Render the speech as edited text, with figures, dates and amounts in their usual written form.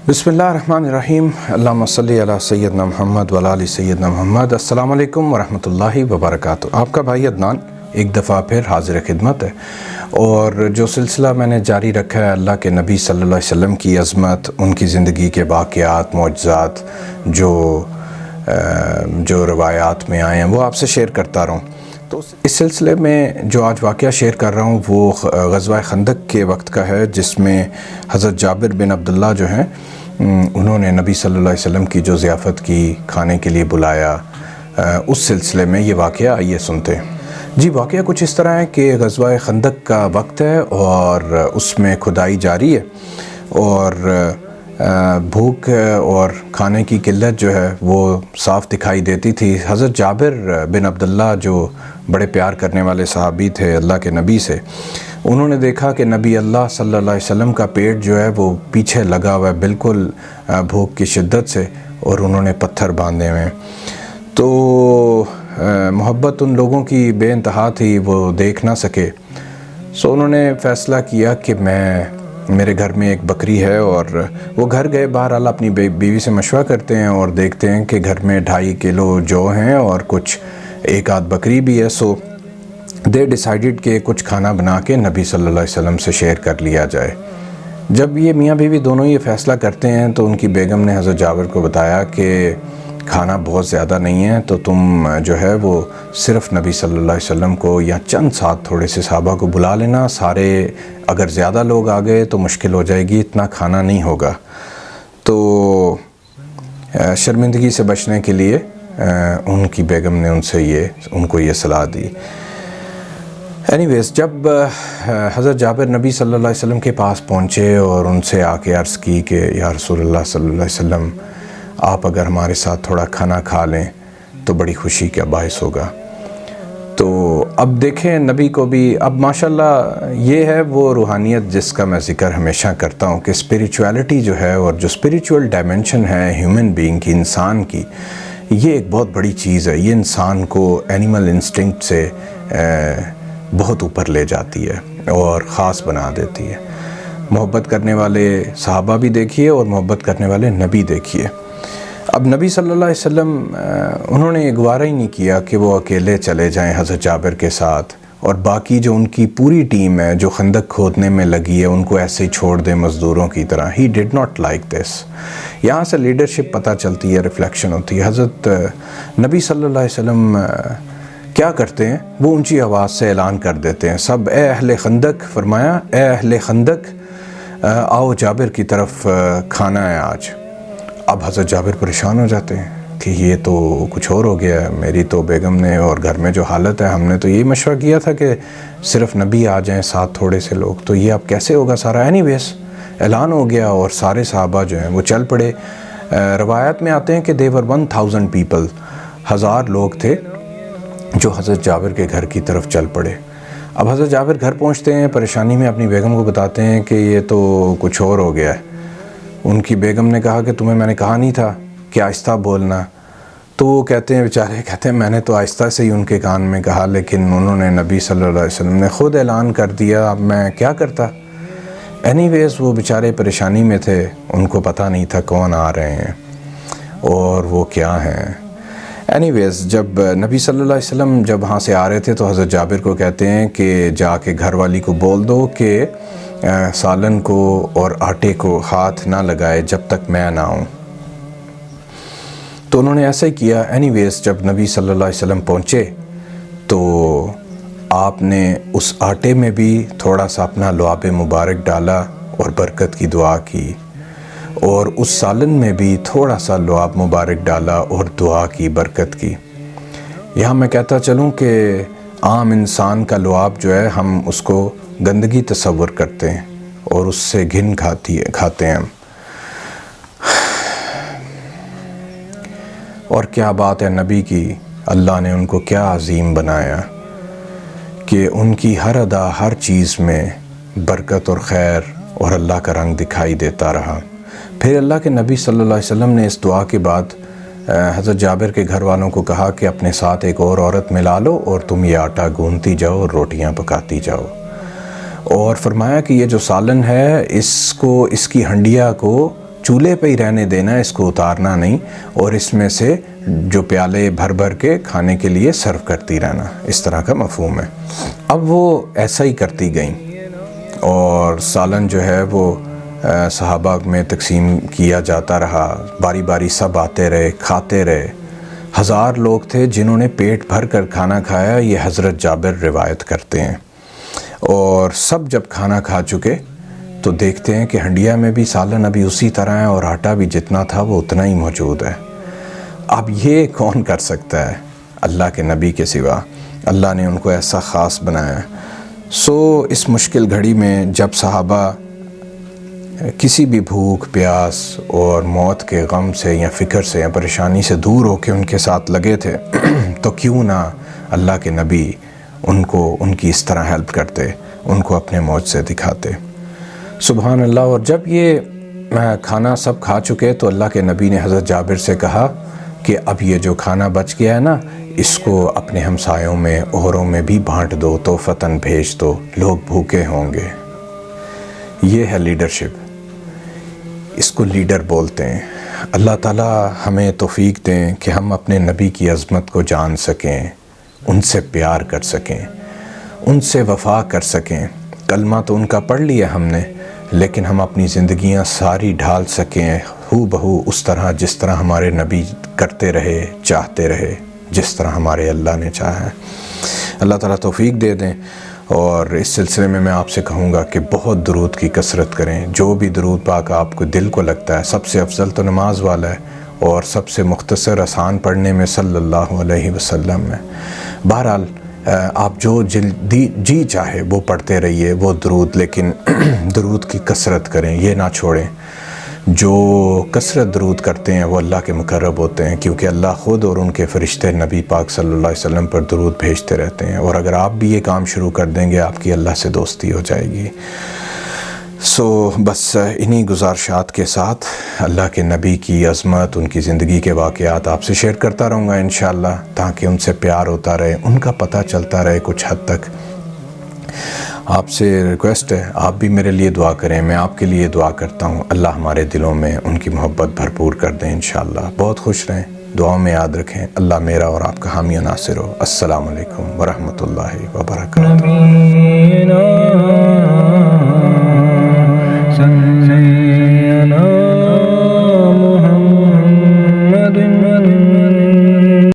बिस्मिल्लाहिर्रहमानिर्रहीम। अल्लाहुम्मा सल्ली अला सय्यदना मुहम्मद व अला आलि सय्यदना मुहम्मद। अस्सलामु अलैकुम वरहमतुल्लाहि वबरकातुहू। आपका भाई अदनान एक दफ़ा फिर हाज़िर खिदमत है, और जो सिलसिला मैंने जारी रखा है अल्लाह के नबी सल्लल्लाहु अलैहि वसल्लम की अज़मत, उनकी ज़िंदगी के वाक़यात, मुअज्ज़ात जो रवायात में आए हैं वो आपसे शेयर करता रहूँ। तो इस सिलसिले में जो आज वाक़या शेयर कर रहा हूँ वो ग़ज़वा खंदक के वक्त का है, जिसमें हज़रत जाबिर बिन अब्दुल्लाह जो हैं उन्होंने नबी सल्लल्लाहु अलैहि वसल्लम की जो ज़ियाफ़त की, खाने के लिए बुलाया, उस सिलसिले में ये वाक़या आइए सुनते हैं। जी, वाक़या कुछ इस तरह है कि ग़ज़वा खंदक का वक्त है और उसमें खुदाई जारी है, और भूख और खाने की किल्लत जो है वो साफ़ दिखाई देती थी। हज़रत जाबिर बिन अब्दुल्लाह जो बड़े प्यार करने वाले सहाबी थे अल्लाह के नबी से, उन्होंने देखा कि नबी अल्लाह सल्लल्लाहु अलैहि वसल्लम का पेट जो है वो पीछे लगा हुआ है बिल्कुल भूख की शिद्दत से, और उन्होंने पत्थर बांधे हुए हैं। तो मोहब्बत उन लोगों की बेइंतहा थी, वो देख ना सके। सो उन्होंने फ़ैसला किया कि मेरे घर में एक बकरी है, और वो घर गए, बहरहाल अपनी बीवी से मशवरा करते हैं और देखते हैं कि घर में 2.5 किलो जौ हैं और कुछ एक आध बकरी भी है। सो दे डिसाइडेड कि कुछ खाना बना के नबी सल्लल्लाहु अलैहि वसल्लम से शेयर कर लिया जाए। जब ये मियाँ बीवी दोनों ये फ़ैसला करते हैं तो उनकी बेगम ने हज़रत जाबिर को बताया कि खाना बहुत ज़्यादा नहीं है, तो तुम जो है वो सिर्फ़ नबी सल्लल्लाहु अलैहि वसल्लम को या चंद साथ थोड़े से सहाबा को बुला लेना, सारे अगर ज़्यादा लोग आ गए तो मुश्किल हो जाएगी, इतना खाना नहीं होगा। तो शर्मिंदगी से बचने के लिए उनकी बेगम ने उनको ये सलाह दी। एनीवेज़, जब हज़रत जाबिर नबी सल्लल्लाहु अलैहि वसल्लम के पास पहुँचे और उनसे आके अर्ज़ की कि या रसूलल्लाह सल्लल्लाहु अलैहि वसल्लम, आप अगर हमारे साथ थोड़ा खाना खा लें तो बड़ी खुशी का बायस होगा। तो अब देखें, नबी को भी अब माशाल्लाह ये है वो रूहानियत जिसका मैं ज़िक्र हमेशा करता हूँ कि स्पिरिचुअलिटी जो है और जो स्पिरिचुअल डायमेंशन है ख़ुद बीइंग की, इंसान की, ये एक बहुत बड़ी चीज़ है। ये इंसान को एनिमल इंस्टिंक्ट से बहुत ऊपर ले जाती है और ख़ास बना देती है। मोहब्बत करने वाले सहाबा भी देखिए और मोहब्बत करने वाले नबी देखिए। अब नबी सल्लल्लाहु अलैहि वसल्लम उन्होंने गवारा ही नहीं किया कि वो अकेले चले जाएं हज़रत जाबिर के साथ, और बाकी जो उनकी पूरी टीम है जो खंदक खोदने में लगी है उनको ऐसे ही छोड़ दें मज़दूरों की तरह। He did not like this. यहाँ से लीडरशिप पता चलती है, रिफ्लेक्शन होती है। हज़रत नबी सल्लल्लाहु अलैहि वसल्लम क्या करते हैं, वो ऊंची आवाज़ से ऐलान कर देते हैं, सब ए अहले खंदक, फरमाया ए अहले खंदक आओ जाबिर की तरफ खाना है आज। अब हज़रत जाबिर परेशान हो जाते हैं कि ये तो कुछ और हो गया है, मेरी तो बेगम ने और घर में जो हालत है, हमने तो यही मशवरा किया था कि सिर्फ नबी आ जाएं, साथ थोड़े से लोग, तो ये अब कैसे होगा सारा। एनीवेज़, ऐलान हो गया और सारे सहाबा जो हैं वो चल पड़े। रवायत में आते हैं कि देवर 1000 पीपल, 1000 लोग थे जो हज़रत जाबिर के घर की तरफ चल पड़े। अब हज़रत जाबिर घर पहुंचते हैं, परेशानी में अपनी बेगम को बताते हैं कि ये तो कुछ और हो गया है। उनकी बेगम ने कहा कि तुम्हें मैंने कहा नहीं था कि आहिस्ता बोलना। तो वो कहते हैं मैंने तो आहिस्ता से ही उनके कान में कहा, लेकिन उन्होंने नबी सल्लल्लाहु अलैहि वसल्लम ने ख़ुद ऐलान कर दिया, अब मैं क्या करता। एनीवेज़, वो बेचारे परेशानी में थे, उनको पता नहीं था कौन आ रहे हैं और वो क्या हैं। एनीवेज़, जब नबी सल्लल्लाहु अलैहि वसल्लम जब वहाँ से आ रहे थे तो हज़रत जाबिर को कहते हैं कि जाके घर वाली को बोल दो कि सालन को और आटे को हाथ ना लगाए जब तक मैं ना आऊँ। तो उन्होंने ऐसा ही किया। एनीवेज़, जब नबी सल्लल्लाहु अलैहि वसल्लम पहुँचे तो आपने उस आटे में भी थोड़ा सा अपना लुआब मुबारक डाला और बरकत की दुआ की, और उस सालन में भी थोड़ा सा लुआब मुबारक डाला और दुआ की, बरकत की। यहाँ मैं कहता चलूँ कि आम इंसान का लुआब जो है हम उसको गंदगी तस्वर करते हैं और उससे घिन खाते हैं हम। और क्या बात है नबी की, अल्लाह ने उनको क्या अजीम बनाया कि उनकी हर अदा, हर चीज़ में बरकत और ख़ैर और अल्लाह का रंग दिखाई देता रहा। फिर अल्लाह के नबी सल्लल्लाहु अलैहि वसल्लम ने इस दुआ के बाद हज़रत जाबिर के घर वालों को कहा कि अपने साथ एक और औरत मिला लो और तुम ये आटा गूंथती जाओ और रोटियां पकाती जाओ। اور فرمایا کہ یہ جو سالن ہے اس کی ہنڈیا کو چولہے پہ ہی رہنے دینا ہے، اس کو اتارنا نہیں، اور اس میں سے جو پیالے بھر بھر کے کھانے کے لیے سرو کرتی رہنا، اس طرح کا مفہوم ہے۔ اب وہ ایسا ہی کرتی گئیں اور سالن جو ہے وہ صحابہ میں تقسیم کیا جاتا رہا، باری باری سب آتے رہے، کھاتے رہے۔ 1000 لوگ تھے جنہوں نے پیٹ بھر کر کھانا کھایا، یہ حضرت جابر روایت کرتے ہیں۔ اور سب جب کھانا کھا چکے تو دیکھتے ہیں کہ ہنڈیا میں بھی سالن ابھی اسی طرح ہے اور آٹا بھی جتنا تھا وہ اتنا ہی موجود ہے۔ اب یہ کون کر سکتا ہے اللہ کے نبی کے سوا؟ اللہ نے ان کو ایسا خاص بنایا۔ اس مشکل گھڑی میں جب صحابہ کسی بھی بھوک پیاس اور موت کے غم سے یا فکر سے یا پریشانی سے دور ہو کے ان کے ساتھ لگے تھے تو کیوں نہ اللہ کے نبی ان کی اس طرح ہیلپ کرتے، ان کو اپنے معجزے دکھاتے۔ سبحان اللہ۔ اور جب یہ کھانا سب کھا چکے تو اللہ کے نبی نے حضرت جابر سے کہا کہ اب یہ جو کھانا بچ گیا ہے نا، اس کو اپنے ہمسایوں میں اوروں میں بھی بانٹ دو، تحفتاً بھیج دو، لوگ بھوکے ہوں گے۔ یہ ہے لیڈرشپ، اس کو لیڈر بولتے ہیں۔ اللہ تعالیٰ ہمیں توفیق دیں کہ ہم اپنے نبی کی عظمت کو جان سکیں، ان سے پیار کر سکیں، ان سے وفا کر سکیں۔ کلمہ تو ان کا پڑھ لیا ہم نے، لیکن ہم اپنی زندگیاں ساری ڈھال سکیں ہو بہو اس طرح جس طرح ہمارے نبی کرتے رہے، چاہتے رہے، جس طرح ہمارے اللہ نے چاہا ہے۔ اللہ تعالیٰ توفیق دے دیں۔ اور اس سلسلے میں آپ سے کہوں گا کہ بہت درود کی کثرت کریں۔ جو بھی درود پاک آپ کو دل کو لگتا ہے، سب سے افضل تو نماز والا ہے اور سب سے مختصر آسان پڑھنے میں صلی اللہ علیہ وسلم میں۔ بہرحال آپ جو جی چاہے وہ پڑھتے رہیے وہ درود، لیکن درود کی کثرت کریں، یہ نہ چھوڑیں۔ جو کثرت درود کرتے ہیں وہ اللہ کے مقرب ہوتے ہیں، کیونکہ اللہ خود اور ان کے فرشتے نبی پاک صلی اللہ علیہ وسلم پر درود بھیجتے رہتے ہیں، اور اگر آپ بھی یہ کام شروع کر دیں گے آپ کی اللہ سے دوستی ہو جائے گی۔ بس انہی گزارشات کے ساتھ اللہ کے نبی کی عظمت، ان کی زندگی کے واقعات آپ سے شیئر کرتا رہوں گا انشاءاللہ، تاکہ ان سے پیار ہوتا رہے، ان کا پتہ چلتا رہے کچھ حد تک۔ آپ سے ریکویسٹ ہے آپ بھی میرے لیے دعا کریں، میں آپ کے لیے دعا کرتا ہوں، اللہ ہمارے دلوں میں ان کی محبت بھرپور کر دیں انشاءاللہ۔ بہت خوش رہیں، دعاؤں میں یاد رکھیں۔ اللہ میرا اور آپ کا حامی و ناصر ہو۔ السلام علیکم ورحمۃ اللہ وبرکاتہ۔